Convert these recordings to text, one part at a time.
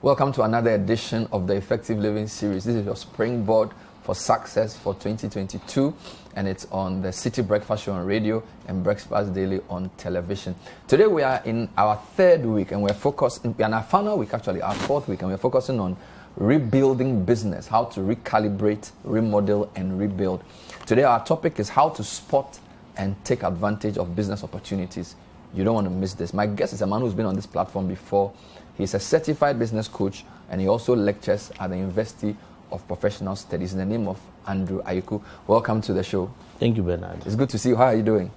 Welcome to another edition of the Effective Living Series. This is your springboard for success for 2022, and it's on the City Breakfast Show on radio and Breakfast Daily on television. Today we are in our third week, and we're focusing, and our final week actually, our fourth week, and we're focusing on rebuilding business, how to recalibrate, remodel, and rebuild. Today our topic is how to spot and take advantage of business opportunities. You don't want to miss this. My guest is a man who's been on this platform before. He's a certified business coach, and he also lectures at the University of Professional Studies in the name of Andrew Ayeku. Welcome to the show. Thank you, Bernard. It's good to see you. How are you doing?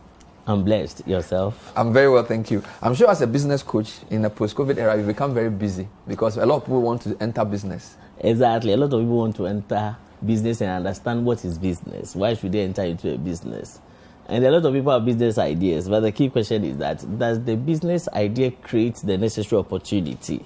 I'm blessed. Yourself? I'm very well, thank you. I'm sure as a business coach in the post-COVID era, you've become very busy because a lot of people want to enter business. Exactly. A lot of people want to enter business and understand what is business. Why should they enter into a business? And a lot of people have business ideas, but the key question is that does the business idea create the necessary opportunity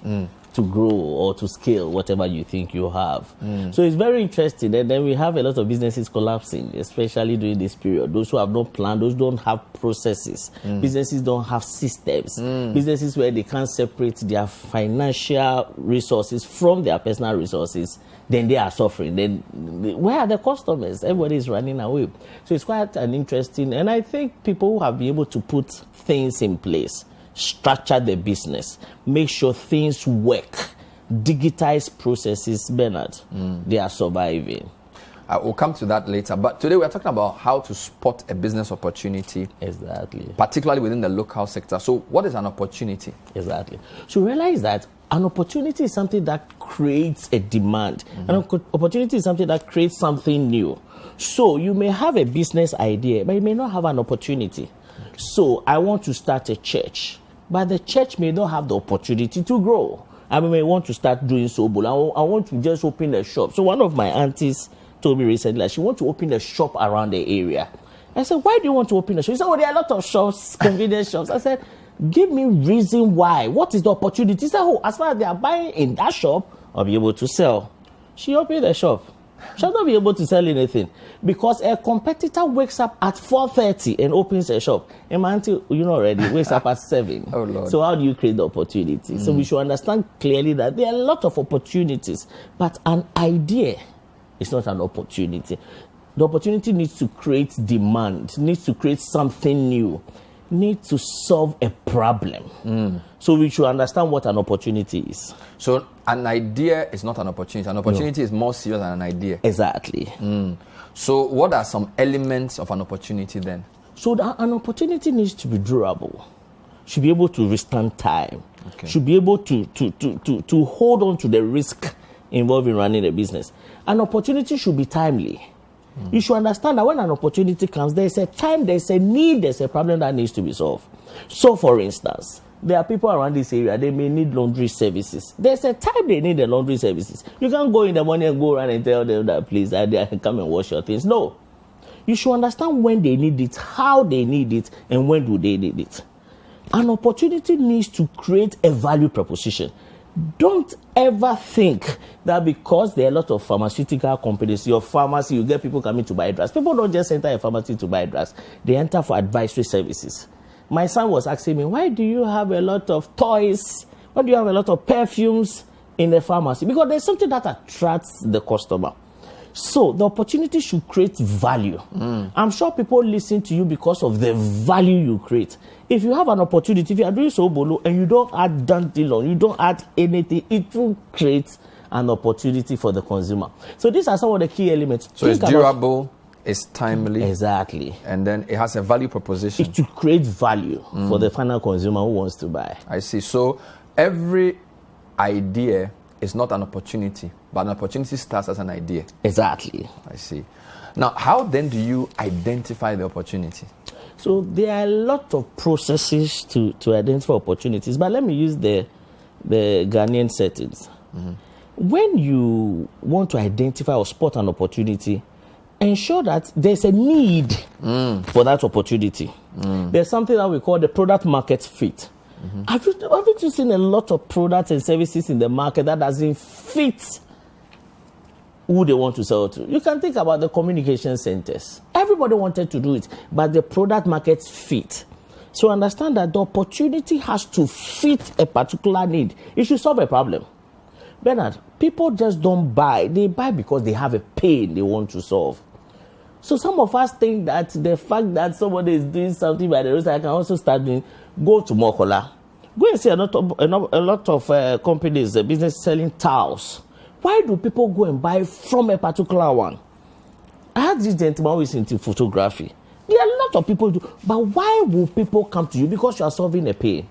to grow or to scale whatever you think you have? So it's very interesting. And then we have a lot of businesses collapsing, especially during this period. Those who have no plan, those who don't have processes. Businesses don't have systems. Businesses where they can't separate their financial resources from their personal resources, then they are suffering. Then where are the customers? Everybody is running away. So it's quite an interesting, and I think people who have been able to put things in place, structure the business, make sure things work, digitize processes, Bernard, they are surviving. We'll come to that later. But today we are talking about how to spot a business opportunity. Exactly. Particularly within the local sector. So what is an opportunity? Exactly. So realize that an opportunity is something that creates a demand. An opportunity is something that creates something new. So you may have a business idea, but you may not have an opportunity. So I want to start a church, but the church may not have the opportunity to grow. I may want to start doing so, but I want to just open a shop. So one of my aunties told me recently that she wants to open a shop around the area. I said, why do you want to open a shop? She said, well, there are a lot of shops, convenience shops. I said, give me reason why. What is the opportunity? She said, oh, as far as they are buying in that shop, I'll be able to sell. She opened a shop. She'll not be able to sell anything because a competitor wakes up at 4:30 and opens a shop. And my auntie, you know already, wakes up at 7. Oh, Lord. So how do you create the opportunity? So we should understand clearly that there are a lot of opportunities, but an idea is not an opportunity. The opportunity needs to create demand, needs to create something new, needs to solve a problem. So we should understand what an opportunity is. So an idea is not an opportunity. An opportunity is more serious than an idea. Exactly. So what are some elements of an opportunity then? So an opportunity needs to be durable. Should be able to withstand time. Should be able to hold on to the risk involved in running a business. An opportunity should be timely. You should understand that when an opportunity comes, there's a time, there's a need, there's a problem that needs to be solved. So, for instance, there are people around this area, they may need laundry services. There's a time they need the laundry services. You can't go in the morning and go around and tell them that, please, I can come and wash your things. No. You should understand when they need it, how they need it, and when do they need it. An opportunity needs to create a value proposition. Don't ever think that because there are a lot of pharmaceutical companies, your pharmacy, you get people coming to buy drugs. People don't just enter a pharmacy to buy drugs. They enter for advisory services. My son was asking me, why do you have a lot of toys? Why do you have a lot of perfumes in the pharmacy? Because there's something that attracts the customer. So the opportunity should create value. I'm sure people listen to you because of the value you create. If you have an opportunity, if you are doing so bolo and you don't add dandelion, you don't add anything, it will create an opportunity for the consumer. So these are some of the key elements. So it's durable, it's timely. Exactly. And then it has a value proposition. It to create value for the final consumer who wants to buy. I see. So every idea is not an opportunity, but an opportunity starts as an idea. Exactly. I see. Now, how then do you identify the opportunity? So there are a lot of processes to identify opportunities, but let me use the Ghanaian settings. When you want to identify or spot an opportunity, ensure that there's a need for that opportunity. There's something that we call the product market fit. Haven't you seen a lot of products and services in the market that doesn't fit who they want to sell to? You can think about the communication centers. Everybody wanted to do it, but the product market fit. So understand that the opportunity has to fit a particular need. It should solve a problem. Bernard, people just don't buy. They buy because they have a pain they want to solve. So some of us think that the fact that somebody is doing something by the roadside, I can also start doing. Go to Mokola. Go and see a lot of companies, business selling towels. Why do people go and buy from a particular one? I had this gentleman who is into photography. There are a lot of people do, but why will people come to you? Because you are solving a pain.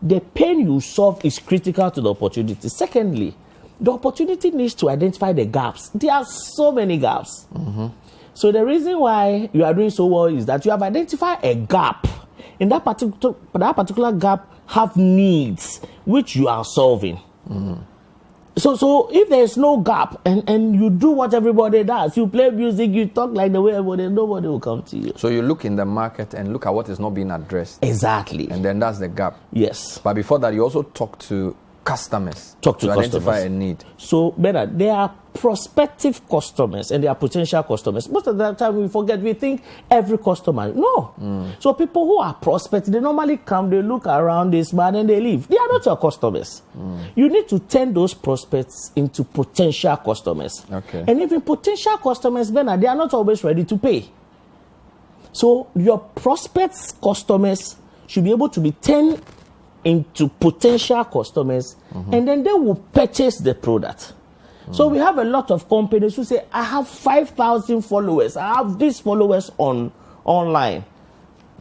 The pain you solve is critical to the opportunity. Secondly, the opportunity needs to identify the gaps. There are so many gaps. So the reason why you are doing so well is that you have identified a gap. In that particular gap have needs which you are solving. So if there is no gap and you do what everybody does, you play music, you talk like the way everybody, nobody will come to you. So you look in the market and look at what is not being addressed. Exactly. And then that's the gap. Yes. But before that, you also talk to customers. To identify a need. So, Bernard, there are prospective customers and there are potential customers. Most of the time we forget, we think every customer. No. So people who are prospects, they normally come, they look around, they smile and they leave. They are not your customers. You need to turn those prospects into potential customers. Okay. And even potential customers, Bernard, they are not always ready to pay. So your prospects customers should be able to be turned into potential customers, and then they will purchase the product. So we have a lot of companies who say, I have 5,000 followers, I have these followers online.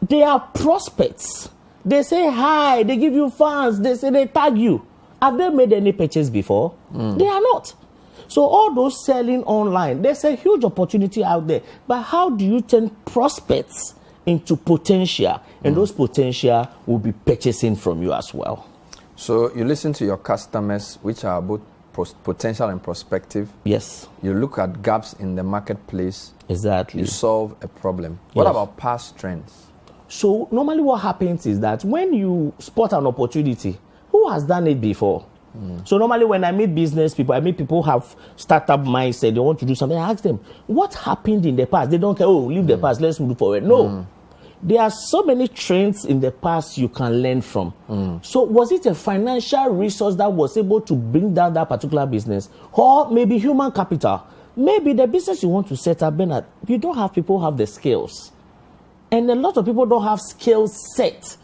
They are prospects. They say hi, they give you fans, they say they tag you. Have they made any purchase before? They are not. So all those selling online, there's a huge opportunity out there. But how do you turn prospects into potential? And those potential will be purchasing from you as well. So you listen to your customers, which are both potential and prospective. Yes. You look at gaps in the marketplace. Exactly. You solve a problem. What Yes. about past trends? So normally what happens is that when you spot an opportunity, who has done it before? So normally when I meet business people, I meet people who have startup mindset, they want to do something, I ask them, what happened in the past? They don't care, oh, leave the past, let's move forward. No. There are so many trends in the past you can learn from. So was it a financial resource that was able to bring down that particular business? Or maybe human capital? Maybe the business you want to set up, Bernard, you don't have people who have the skills. And a lot of people don't have skills set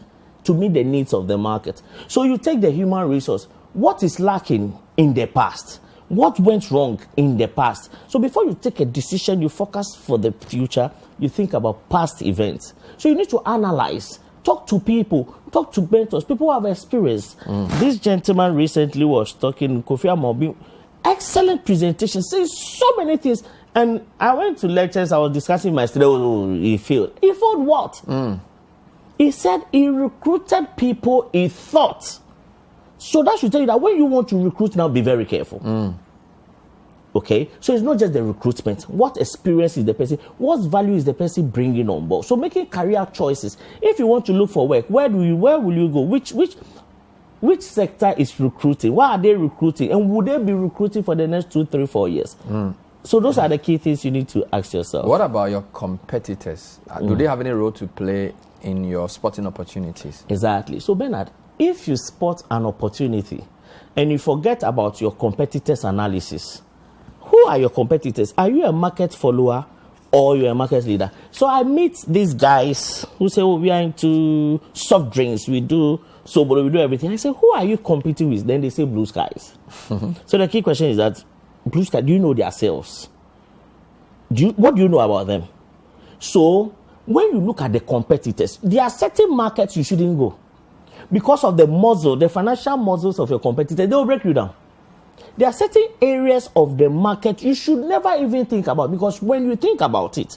to meet the needs of the market. So you take the human resource. What is lacking in the past? What went wrong in the past? So before you take a decision, you focus for the future, you think about past events. So you need to analyze, talk to people, talk to mentors, people who have experience. This gentleman recently was talking, Kofi Amobi, excellent presentation, saying so many things. And I went to lectures, I was discussing my student, oh, he failed. He failed what? He said he recruited people he thought. So that should tell you that when you want to recruit now, be very careful. Okay? So it's not just the recruitment. What experience is the person? What value is the person bringing on board? So making career choices. If you want to look for work, where will you go? Which sector is recruiting? Why are they recruiting? And would they be recruiting for the next 2, 3, 4 years? So those are the key things you need to ask yourself. What about your competitors? Do they have any role to play in your spotting opportunities? Exactly. So Bernard, if you spot an opportunity and you forget about your competitors' analysis, who are your competitors? Are you a market follower or you're a market leader? So I meet these guys who say, oh, we are into soft drinks, we do sober, we do everything. I say, who are you competing with? Then they say Blue Skies. So the key question is that, Blue Sky, do you know their sales? What do you know about them? So when you look at the competitors, there are certain markets you shouldn't go. Because of the muscle, the financial muscles of your competitors, they will break you down. There are certain areas of the market you should never even think about, because when you think about it,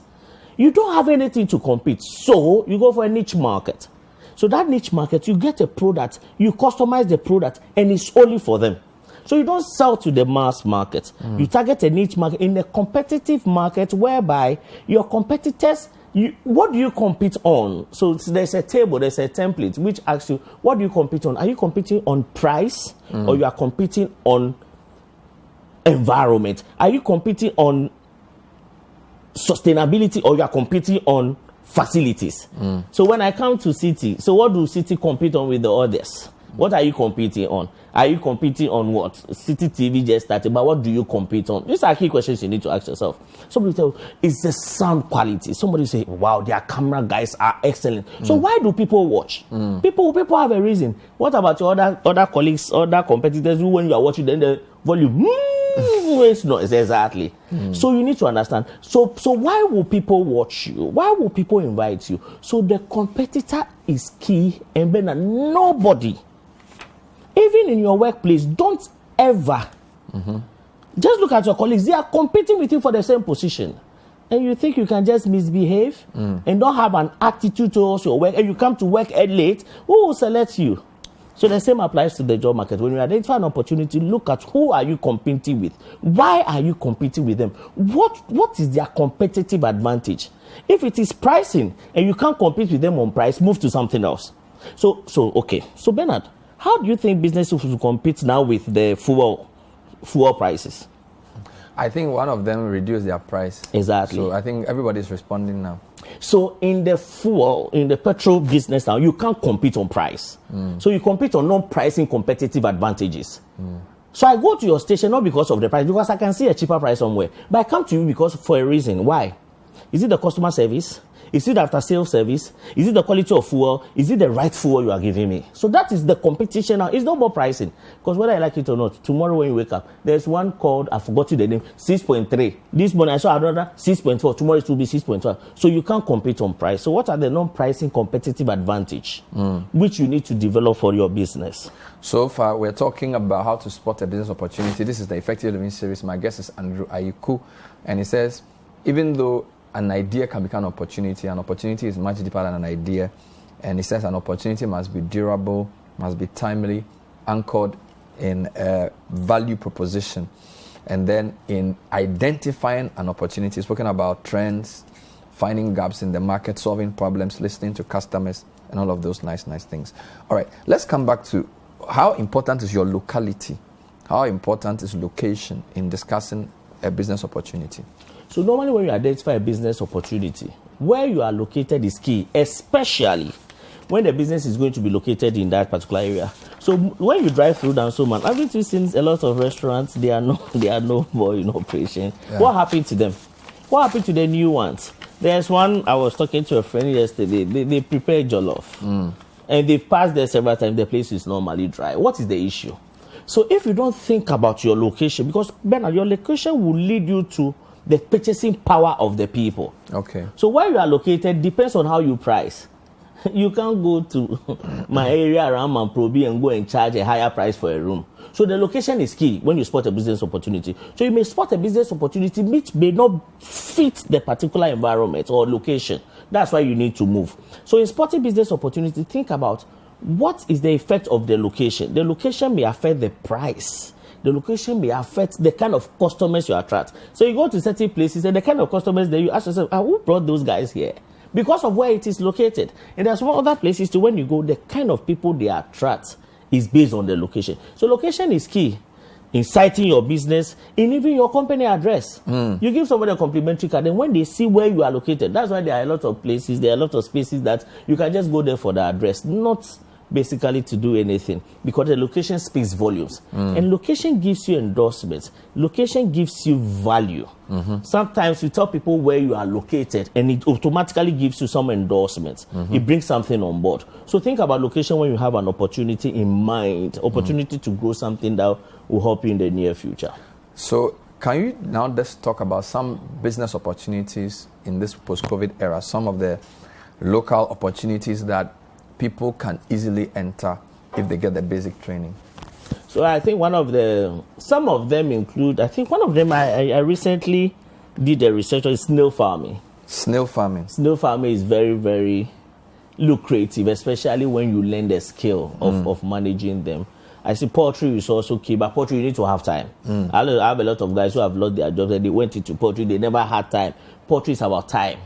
you don't have anything to compete. So you go for a niche market. So that niche market, you get a product, you customize the product, and it's only for them. So you don't sell to the mass market. You target a niche market in a competitive market whereby your competitors, what do you compete on? So there's a table, there's a template which asks you, what do you compete on? Are you competing on price or you are competing on environment? Are you competing on sustainability or you are competing on facilities? So when I come to City, so what do City compete on with the others? What are you competing on? Are you competing on what? City TV just started, but what do you compete on? These are key questions you need to ask yourself. Somebody tell you, it's the sound quality. Somebody say, wow, their camera guys are excellent. So why do people watch? People have a reason. What about your other colleagues, other competitors who when you are watching, then the volume, it's not exactly. So you need to understand. So why will people watch you? Why will people invite you? So the competitor is key, and then nobody, even in your workplace, don't ever just look at your colleagues. They are competing with you for the same position, and you think you can just misbehave and don't have an attitude towards your work, and you come to work late. Who will select you? So the same applies to the job market. When you identify an opportunity, look at who are you competing with. Why are you competing with them? What is their competitive advantage? If it is pricing and you can't compete with them on price, move to something else. So okay. So Bernard, how do you think businesses will compete now with the fuel prices? I think one of them reduced their price. Exactly. So I think everybody's responding now. So in the petrol business now, you can't compete on price. So you compete on non-pricing competitive advantages. So I go to your station not because of the price, because I can see a cheaper price somewhere. But I come to you because for a reason. Why? Is it the customer service? Is it after sales service? Is it the quality of fuel? Is it the right fuel you are giving me? So that is the competition now. It's no more pricing. Because whether I like it or not, tomorrow when you wake up, there's one called, I forgot the name, 6.3. This morning I saw another 6.4. Tomorrow it will be 6.1. So you can't compete on price. So what are the non-pricing competitive advantage which you need to develop for your business? So far, we're talking about how to spot a business opportunity. This is the Effective Living series. My guest is Andrew Ayiku. And he says, even though an idea can become an opportunity is much deeper than an idea. And he says an opportunity must be durable, must be timely, anchored in a value proposition. And then in identifying an opportunity, spoken about trends, finding gaps in the market, solving problems, listening to customers, and all of those nice things. All right, let's come back to how important is your locality? How important is location in discussing a business opportunity? So normally when you identify a business opportunity, where you are located is key, especially when the business is going to be located in that particular area. So when you drive through Dansoman, haven't you seen a lot of restaurants? They are no more in operation. Yeah. What happened to them? What happened to the new ones? There's one, I was talking to a friend yesterday. They prepare jollof. And they've passed there several times. The place is normally dry. What is the issue? So if you don't think about your location, because Bernard, your location will lead you to the purchasing power of the people. Okay. So where you are located depends on how you price. You can't go to my area around Mamprobi and go and charge a higher price for a room. So the location is key when you spot a business opportunity. So you may spot a business opportunity which may not fit the particular environment or location. That's why you need to move. So in spotting business opportunity, think about what is the effect of the location. The location may affect the price. The location may affect the kind of customers you attract. So you go to certain places and the kind of customers that you ask yourself, who brought those guys here? Because of where it is located. And there's some other places to when you go, the kind of people they attract is based on the location. So location is key in citing your business, in even your company address. You give somebody a complimentary card, and when they see where you are located, that's why there are a lot of places, there are a lot of spaces that you can just go there for the address, not basically to do anything, because the location speaks volumes. And location gives you endorsements. Location gives you value. Sometimes you tell people where you are located and it automatically gives you some endorsements. It brings something on board. So think about location when you have an opportunity in mind, opportunity to grow something that will help you in the near future. So can you now just talk about some business opportunities in this post-COVID era, some of the local opportunities that people can easily enter if they get the basic training? So I think some of them include, I think one of them I recently did a research on snail farming. Snail farming. Snail farming is very, very lucrative, especially when you learn the skill of managing them. I see poultry is also key, but poultry you need to have time. I have a lot of guys who have lost their jobs and they went into poultry, they never had time. Poultry is about time.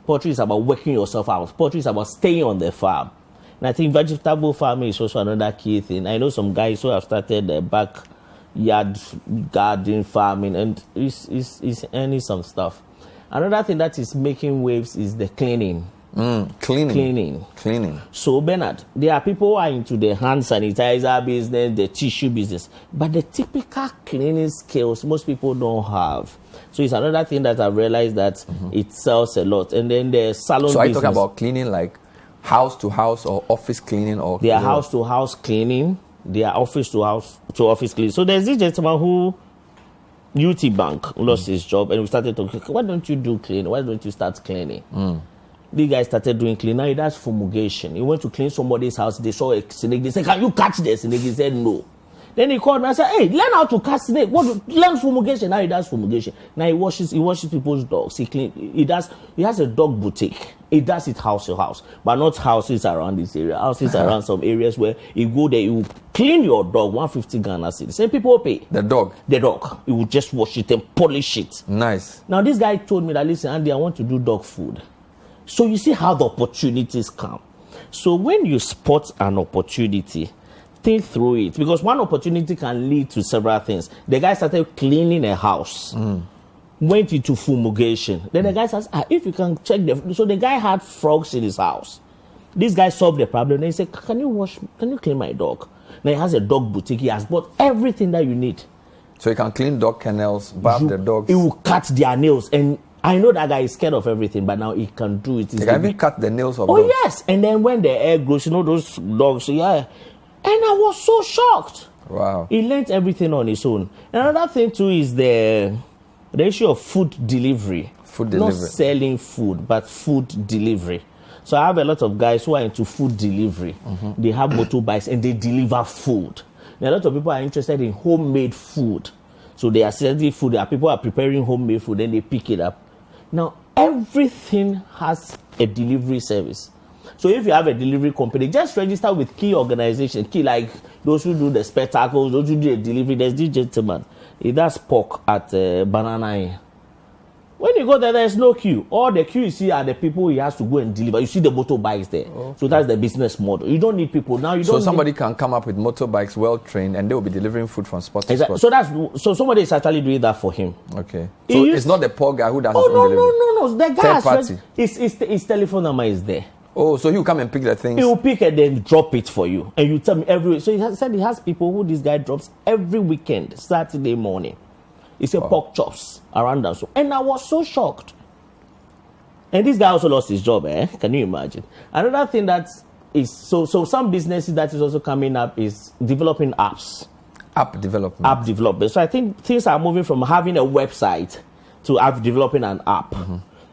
Poultry is about working yourself out. Poultry is about staying on the farm. And I think vegetable farming is also another key thing. I know some guys who have started backyard garden farming and is earning some stuff. Another thing that is making waves is the cleaning. Cleaning. So, Bernard, there are people who are into the hand sanitizer business, the tissue business, but the typical cleaning skills most people don't have. So it's another thing that I've realized that it sells a lot. And then the salon So are you business, talking about cleaning like house to house or office cleaning? Or they are house to house cleaning, they are office to office cleaning. So there's this gentleman who UT Bank lost his job, and we started talking, why don't you do cleaning? Why don't you start cleaning? The guy started doing cleaning. Now he does fumigation. He went to clean somebody's house. They saw a snake. They said, can you catch the snake? He said, no. Then he called me and said, hey, learn how to catch snake. Learn fumigation. Now he does fumigation. Now he washes people's dogs. He has a dog boutique. He does it house to house, but not houses around this area. Houses around some areas where you go there, you clean your dog, 150 Ghana cedis. Same people pay. The dog. He will just wash it and polish it. Nice. Now this guy told me that, listen, Andy, I want to do dog food. So you see how the opportunities come. So when you spot an opportunity, think through it, because one opportunity can lead to several things. The guy started cleaning a house, went into fumigation. Then the guy says, if you can check so the guy had frogs in his house. This guy solved the problem. Then he said, can you clean my dog? Now he has a dog boutique. He has bought everything that you need. So he can clean dog kennels, bath the dogs. He will cut their nails. And I know that guy is scared of everything, but now he can do it. He can even cut the nails of dogs. Oh, yes. And then when the air grows, those dogs, yeah. And I was so shocked. Wow. He learned everything on his own. Another thing, too, is the issue of food delivery. Not selling food, but food delivery. So I have a lot of guys who are into food delivery. They have motorbikes and they deliver food. Now, a lot of people are interested in homemade food. So they are selling food. There are people who are preparing homemade food, then they pick it up. Now, everything has a delivery service. So if you have a delivery company, just register with key organizations, like those who do the spectacles, those who do the delivery. There's this gentleman. He does pork at Banana. When you go there, there's no queue. All the queue you see are the people he has to go and deliver. You see the motorbikes there. Okay. So that's the business model. You don't need people. Now So somebody can come up with motorbikes, well trained, and they will be delivering food from spot to spot. So somebody is actually doing that for him. Okay. So it's not the poor guy who does his own delivery. No. The guy Third party. His telephone number is there. Oh, so you come and pick the things. He will pick and then drop it for you. And you tell me every. So he said he has people who this guy drops every weekend, Saturday morning. He said pork chops around that. And I was so shocked. And this guy also lost his job, Can you imagine? Another thing that is so some businesses that is also coming up is developing apps. App development. So I think things are moving from having a website to developing an app.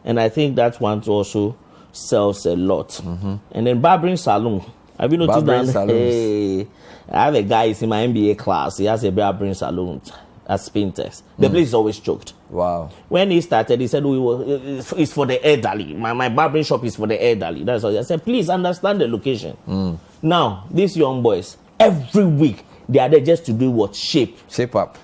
And I think that one also sells a lot. And then barbering salon. Have you noticed that? Hey, I have a guy in my MBA class. He has a barbering salon at Spintex. The place is always choked. Wow. When he started, he said, it's for the elderly. My barbering shop is for the elderly. That's all. I said, please understand the location. Now, these young boys, every week, they are there just to do what? Shape up.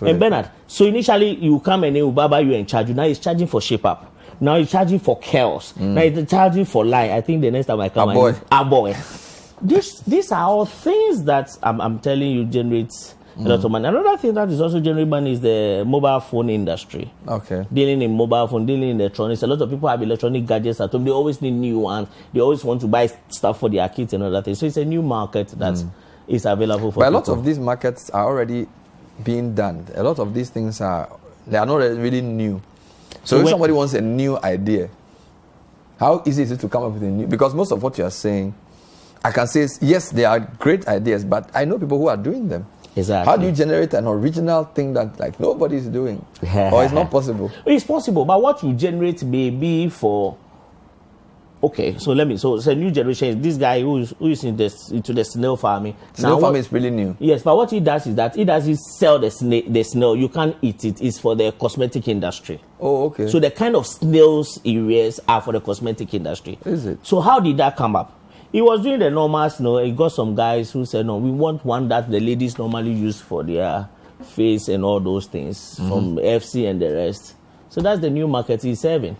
And Bernard, so initially, you come and he will barber you and charge you. Now he's charging for shape up. Now he's charging for curls. Now he's charging for line. I think the next time I come, a boy. These are all things that I'm telling you generate a lot of money. Another thing that is also generating money is the mobile phone industry. Okay. Dealing in mobile phone, dealing in electronics. A lot of people have electronic gadgets at home. They always need new ones. They always want to buy stuff for their kids and other things. So it's a new market that is available for people. But a lot of these markets are already being done. A lot of these things they are not really new. So if somebody wants a new idea, how easy is it to come up with a new? Because most of what you are saying, I can say, yes, they are great ideas, but I know people who are doing them. Exactly. How do you generate an original thing that like nobody is doing? Or it's not possible? It's possible, but what you generate may be for... Okay, so it's a new generation. This guy who is into the snail farming. Snail farming is really new. Yes, but what he does is sell the snail. You can't eat it. It's for the cosmetic industry. Oh, okay. So the kind of snails he rears are for the cosmetic industry. Is it? So how did that come up? He was doing the normal snail. He got some guys who said, no, we want one that the ladies normally use for their face and all those things from FC and the rest. So that's the new market he's serving.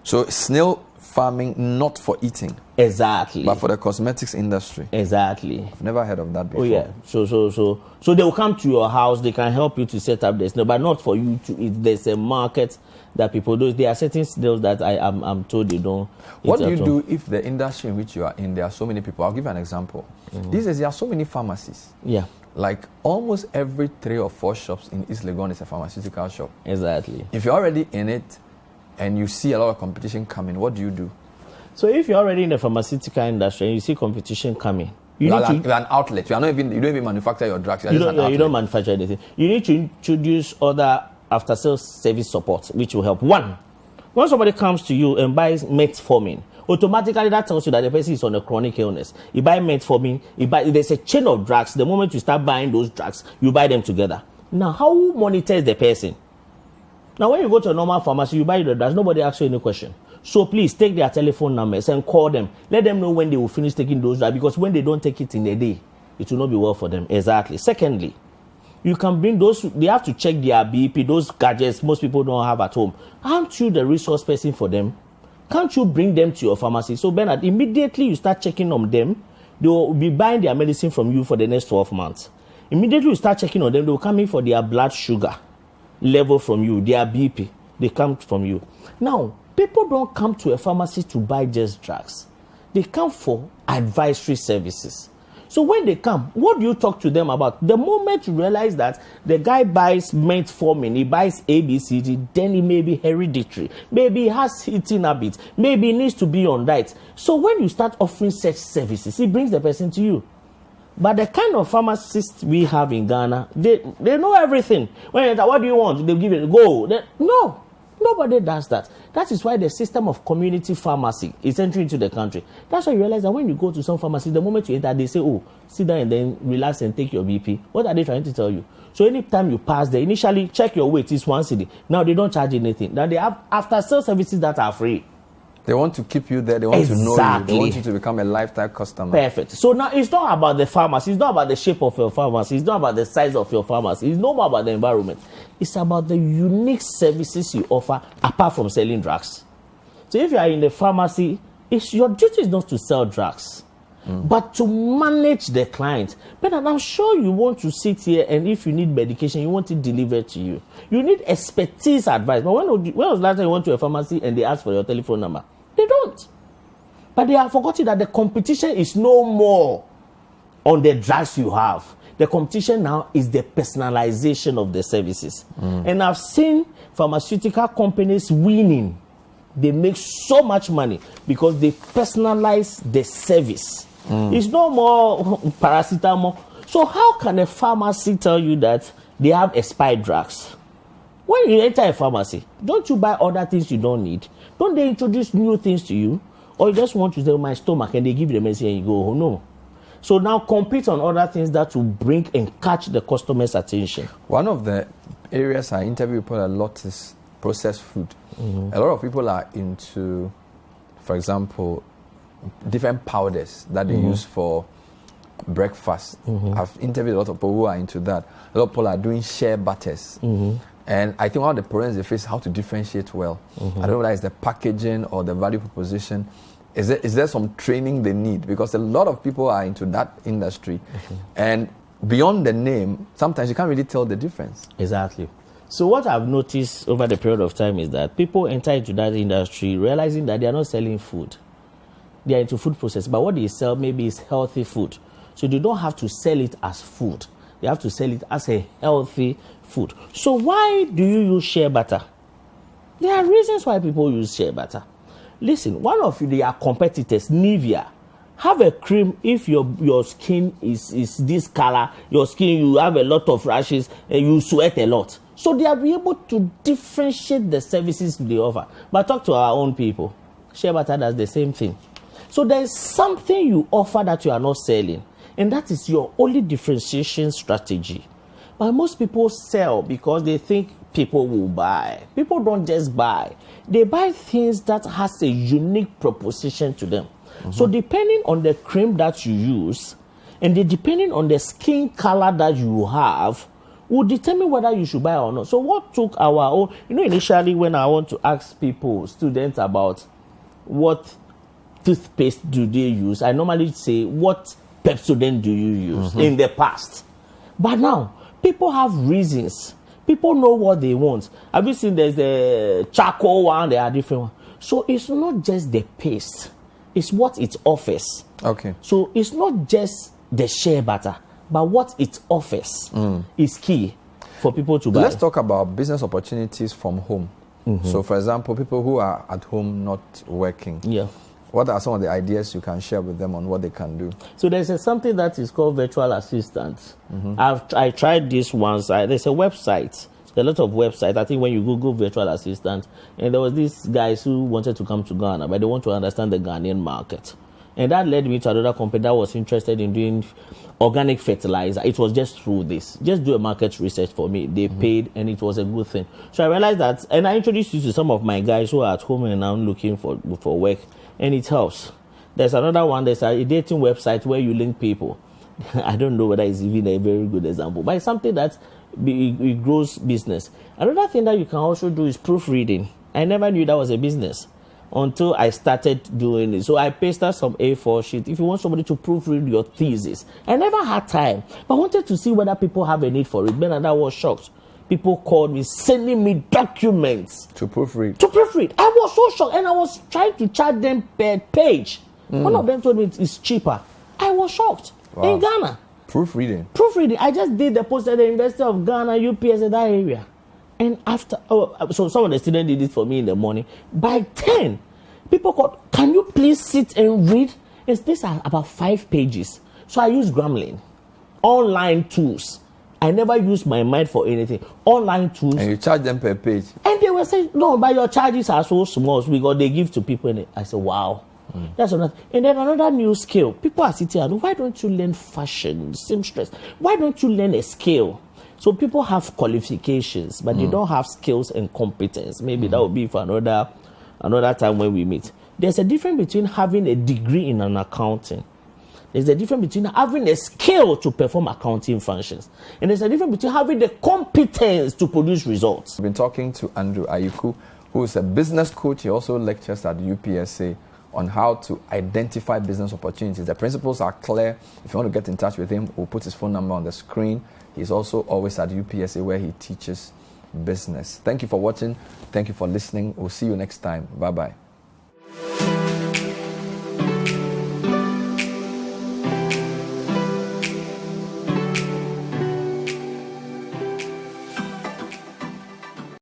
So snail farming not for eating. Exactly. But for the cosmetics industry. Exactly. I've never heard of that before. Oh yeah. So they will come to your house. They can help you to set up this, but not for you to eat. There's a market that people do. There are certain skills that I'm told they don't. What do you do if the industry in which you are in, there are so many people? I'll give you an example. These days there are so many pharmacies. Yeah. Like almost every 3 or 4 shops in East Legon is a pharmaceutical shop. Exactly. If you're already in it and you see a lot of competition coming, what do you do? So if you're already in the pharmaceutical industry and you see competition coming, you're an outlet. You don't even manufacture your drugs. You don't manufacture anything. You need to introduce other after-sales service support, which will help. One, when somebody comes to you and buys metformin, automatically that tells you that the person is on a chronic illness. You buy metformin, there's a chain of drugs. The moment you start buying those drugs, you buy them together. Now, how monitors the person? Now, when you go to a normal pharmacy, you buy the drugs, nobody asks you any question. So please take their telephone numbers and call them. Let them know when they will finish taking those drugs, because when they don't take it in a day, it will not be well for them. Exactly. Secondly, you can bring those, they have to check their BP, those gadgets most people don't have at home. Aren't you the resource person for them? Can't you bring them to your pharmacy? So Bernard, immediately you start checking on them, they will be buying their medicine from you for the next 12 months. Immediately you start checking on them, they will come in for their blood sugar level from you, their BP, they come from you. Now, people don't come to a pharmacy to buy just drugs. They come for advisory services. So when they come, what do you talk to them about? The moment you realize that the guy buys metformin, he buys ABCD, then he may be hereditary. Maybe he has eating habits. Maybe he needs to be on diet. So when you start offering such services, he brings the person to you. But the kind of pharmacists we have in Ghana, they know everything. When you say, what do you want? They'll give it, go. No. Nobody does that. That is why the system of community pharmacy is entering into the country. That's why you realize that when you go to some pharmacy, the moment you enter, they say, oh, sit down and then relax and take your BP. What are they trying to tell you? So anytime you pass there, initially check your weight, it's 1 cedi. Now they don't charge anything. Now they have after-sales services that are free. They want to keep you there. They want to know you. They want you to become a lifetime customer. Perfect. So now it's not about the pharmacy. It's not about the shape of your pharmacy. It's not about the size of your pharmacy. It's no more about the environment. It's about the unique services you offer apart from selling drugs. So if you are in the pharmacy, your duty is not to sell drugs, but to manage the client. But I'm sure you want to sit here and if you need medication, you want it delivered to you. You need expertise advice. But when was the last time you went to a pharmacy and they ask for your telephone number? They don't. But they have forgotten that the competition is no more on the drugs you have. The competition now is the personalization of the services. And I've seen pharmaceutical companies winning. They make so much money because they personalize the service. It's no more paracetamol. So how can a pharmacy tell you that they have expired drugs? When you enter a pharmacy, don't you buy other things you don't need? Don't they introduce new things to you? Or you just want to say, my stomach, and they give you the medicine and you go, oh no. So now compete on other things that will bring and catch the customer's attention. One of the areas I interview people a lot is processed food. A lot of people are into, for example, different powders that they use for breakfast. I've interviewed a lot of people who are into that. A lot of people are doing shea butters. And I think one of the problems they face is how to differentiate well. I don't know whether it's the packaging or the value proposition. Is there some training they need? Because a lot of people are into that industry. And beyond the name, sometimes you can't really tell the difference. Exactly. So what I've noticed over the period of time is that people enter into that industry realizing that they are not selling food. They are into food process. But what they sell maybe is healthy food. So they don't have to sell it as food. They have to sell it as a healthy food. So why do you use shea butter? There are reasons why people use shea butter. Listen, one of their competitors, Nivea, have a cream if your skin is this color, your skin, you have a lot of rashes, and you sweat a lot. So they are able to differentiate the services they offer. But talk to our own people. Shea butter does the same thing. So there is something you offer that you are not selling. And that is your only differentiation strategy. But most people sell because they think people will buy. People don't just buy. They buy things that has a unique proposition to them. So depending on the cream that you use, and depending on the skin color that you have, will determine whether you should buy or not. So what took our own, initially when I want to ask people, students about what toothpaste do they use, I normally say, what Pepsodent do you use in the past? But now, people have reasons. People know what they want. Have you seen there's a charcoal one, there are different ones. So it's not just the paste, it's what it offers. Okay. So it's not just the shea butter, but what it offers is key for people to buy. Let's talk about business opportunities from home. So, for example, people who are at home not working. Yeah. What are some of the ideas you can share with them on what they can do? So there's something that is called virtual assistant. I tried this once. There's a website. There are a lot of websites. I think when you Google virtual assistant, and there was these guys who wanted to come to Ghana, but they want to understand the Ghanaian market. And that led me to another company that was interested in doing organic fertilizer. It was just through this. Just do a market research for me. They paid, and it was a good thing. So I realized that, and I introduced you to some of my guys who are at home and now looking for work. And it helps. There's another one, there's a dating website where you link people. I don't know whether it's even a very good example, but it's something that it grows business. Another thing that you can also do is proofreading. I never knew that was a business until I started doing it. So I pasted some A4 sheet. If you want somebody to proofread your thesis, I never had time, but I wanted to see whether people have a need for it. Then I was shocked. People called me, sending me documents. To proofread. I was so shocked, and I was trying to charge them per page. One of them told me it's cheaper. I was shocked. Wow. In Ghana. Proofreading. I just did the post at the University of Ghana, UPS, in that area. And after, so some of the students did it for me in the morning. By 10, people called, can you please sit and read? These are about 5 pages. So I use Grammarly, online tools. I never use my mind for anything. Online tools. And you charge them per page. And they were saying, no, but your charges are so small because they give to people. And I said, wow. That's another. And then another new skill. People are sitting and why don't you learn fashion, seamstress? Why don't you learn a skill? So people have qualifications, but they don't have skills and competence. Maybe that will be for another time when we meet. There's a difference between having a degree in an accounting. There's a difference between having a skill to perform accounting functions. And there's a difference between having the competence to produce results. I've been talking to Andrew Ayiku, who is a business coach. He also lectures at UPSA on how to identify business opportunities. The principles are clear. If you want to get in touch with him, we'll put his phone number on the screen. He's also always at UPSA where he teaches business. Thank you for watching. Thank you for listening. We'll see you next time. Bye-bye.